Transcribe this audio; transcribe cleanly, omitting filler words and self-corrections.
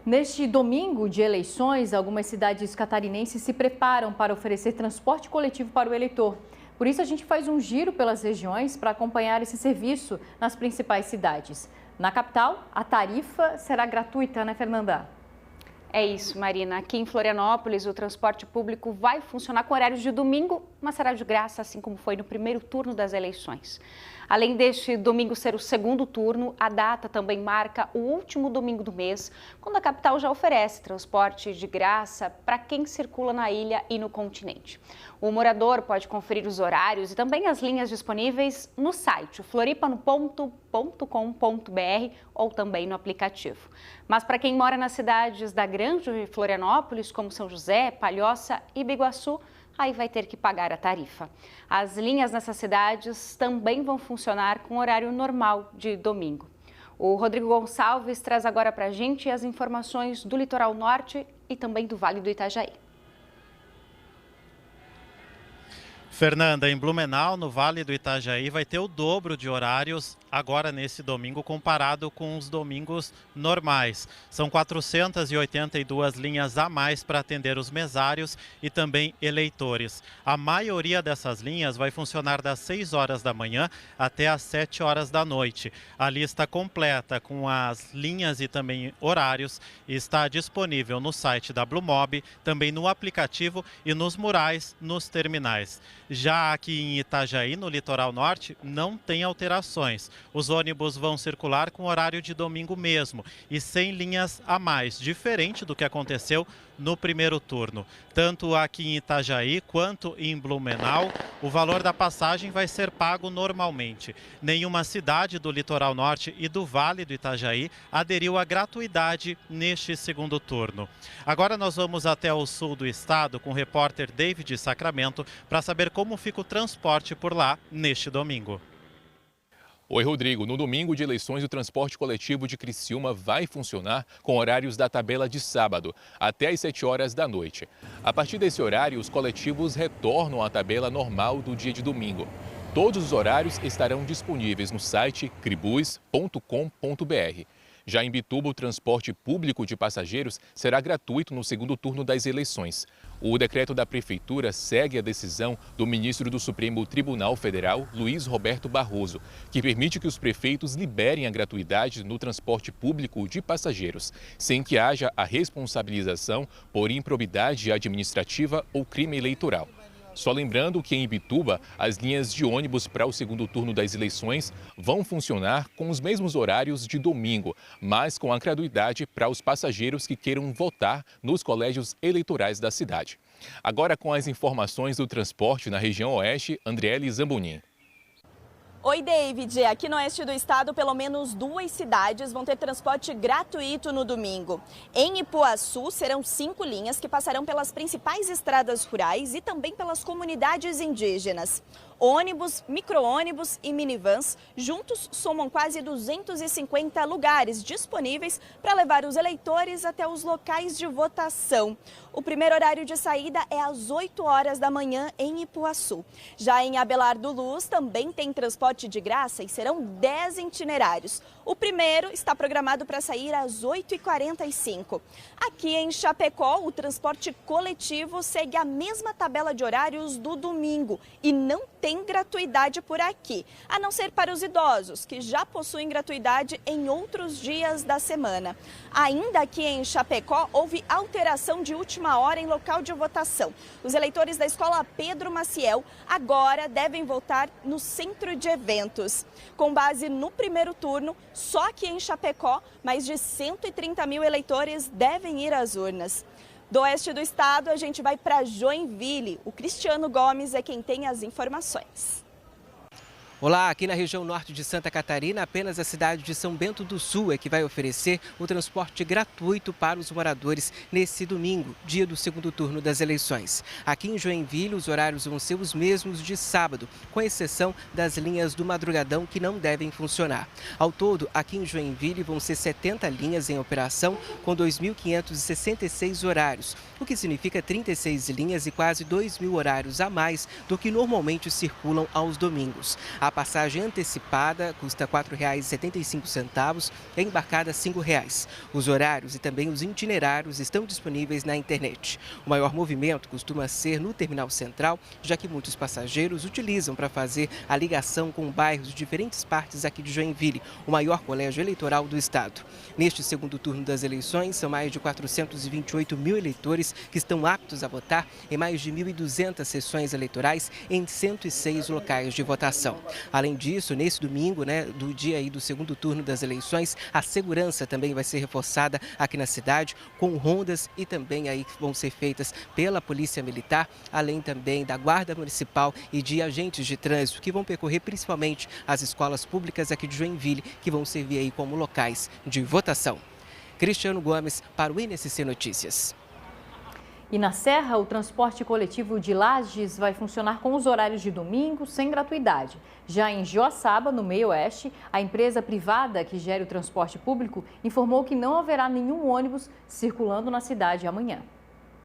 Neste domingo de eleições, algumas cidades catarinenses se preparam para oferecer transporte coletivo para o eleitor. Por isso, a gente faz um giro pelas regiões para acompanhar esse serviço nas principais cidades. Na capital, a tarifa será gratuita, né, Fernanda? É isso, Marina. Aqui em Florianópolis, o transporte público vai funcionar com horários de domingo, mas será de graça, assim como foi no primeiro turno das eleições. Além deste domingo ser o segundo turno, a data também marca o último domingo do mês, quando a capital já oferece transporte de graça para quem circula na ilha e no continente. O morador pode conferir os horários e também as linhas disponíveis no site floripaноponto.com.br ou também no aplicativo. Mas para quem mora nas cidades da Grande Florianópolis, como São José, Palhoça e Biguaçu, aí vai ter que pagar a tarifa. As linhas nessas cidades também vão funcionar com horário normal de domingo. O Rodrigo Gonçalves traz agora para a gente as informações do litoral norte e também do Vale do Itajaí. Fernanda, em Blumenau, no Vale do Itajaí, vai ter o dobro de horários agora nesse domingo comparado com os domingos normais. São 482 linhas a mais para atender os mesários e também eleitores. A maioria dessas linhas vai funcionar das 6 horas da manhã até às 7 horas da noite. A lista completa com as linhas e também horários está disponível no site da Blumob, também no aplicativo e nos murais nos terminais. Já aqui em Itajaí, no litoral norte, não tem alterações. Os ônibus vão circular com horário de domingo mesmo e sem linhas a mais, diferente do que aconteceu no primeiro turno. Tanto aqui em Itajaí quanto em Blumenau, o valor da passagem vai ser pago normalmente. Nenhuma cidade do litoral norte e do Vale do Itajaí aderiu à gratuidade neste segundo turno. Agora nós vamos até o sul do estado com o repórter David Sacramento para saber como fica o transporte por lá neste domingo. Oi, Rodrigo. No domingo de eleições, o transporte coletivo de Criciúma vai funcionar com horários da tabela de sábado, até às 7 horas da noite. A partir desse horário, os coletivos retornam à tabela normal do dia de domingo. Todos os horários estarão disponíveis no site cribus.com.br. Já em Bituba, o transporte público de passageiros será gratuito no segundo turno das eleições. O decreto da Prefeitura segue a decisão do ministro do Supremo Tribunal Federal, Luiz Roberto Barroso, que permite que os prefeitos liberem a gratuidade no transporte público de passageiros, sem que haja a responsabilização por improbidade administrativa ou crime eleitoral. Só lembrando que em Ibituba, as linhas de ônibus para o segundo turno das eleições vão funcionar com os mesmos horários de domingo, mas com a gratuidade para os passageiros que queiram votar nos colégios eleitorais da cidade. Agora com as informações do transporte na região oeste, Andriele Zambonin. Oi, David. Aqui no oeste do estado, pelo menos 2 cidades vão ter transporte gratuito no domingo. Em Ipuaçu, serão 5 linhas que passarão pelas principais estradas rurais e também pelas comunidades indígenas. Ônibus, micro-ônibus e minivans juntos somam quase 250 lugares disponíveis para levar os eleitores até os locais de votação. O primeiro horário de saída é às 8 horas da manhã em Ipuaçu. Já em Abelardo Luz também tem transporte de graça e serão 10 itinerários. O primeiro está programado para sair às 8h45. Aqui em Chapecó, o transporte coletivo segue a mesma tabela de horários do domingo e não tem gratuidade por aqui, a não ser para os idosos, que já possuem gratuidade em outros dias da semana. Ainda aqui em Chapecó, houve alteração de última hora em local de votação. Os eleitores da escola Pedro Maciel agora devem votar no centro de eventos. Com base no primeiro turno, só aqui em Chapecó, mais de 130 mil eleitores devem ir às urnas. Do oeste do estado, a gente vai para Joinville. O Cristiano Gomes é quem tem as informações. Olá, aqui na região norte de Santa Catarina, apenas a cidade de São Bento do Sul é que vai oferecer o transporte gratuito para os moradores nesse domingo, dia do segundo turno das eleições. Aqui em Joinville, os horários vão ser os mesmos de sábado, com exceção das linhas do madrugadão que não devem funcionar. Ao todo, aqui em Joinville vão ser 70 linhas em operação, com 2.566 horários, o que significa 36 linhas e quase 2.000 horários a mais do que normalmente circulam aos domingos. A passagem antecipada custa R$ 4,75 e embarcada R$ 5,00. Os horários e também os itinerários estão disponíveis na internet. O maior movimento costuma ser no terminal central, já que muitos passageiros utilizam para fazer a ligação com bairros de diferentes partes aqui de Joinville, o maior colégio eleitoral do estado. Neste segundo turno das eleições, são mais de 428 mil eleitores que estão aptos a votar em mais de 1.200 sessões eleitorais em 106 locais de votação. Além disso, nesse domingo, do dia aí do segundo turno das eleições, a segurança também vai ser reforçada aqui na cidade, com rondas e também aí vão ser feitas pela Polícia Militar, além também da Guarda Municipal e de agentes de trânsito que vão percorrer principalmente as escolas públicas aqui de Joinville, que vão servir aí como locais de votação. Cristiano Gomes para o NSC Notícias. E na Serra, o transporte coletivo de Lages vai funcionar com os horários de domingo sem gratuidade. Já em Joaçaba, no Meio-Oeste, a empresa privada que gera o transporte público informou que não haverá nenhum ônibus circulando na cidade amanhã.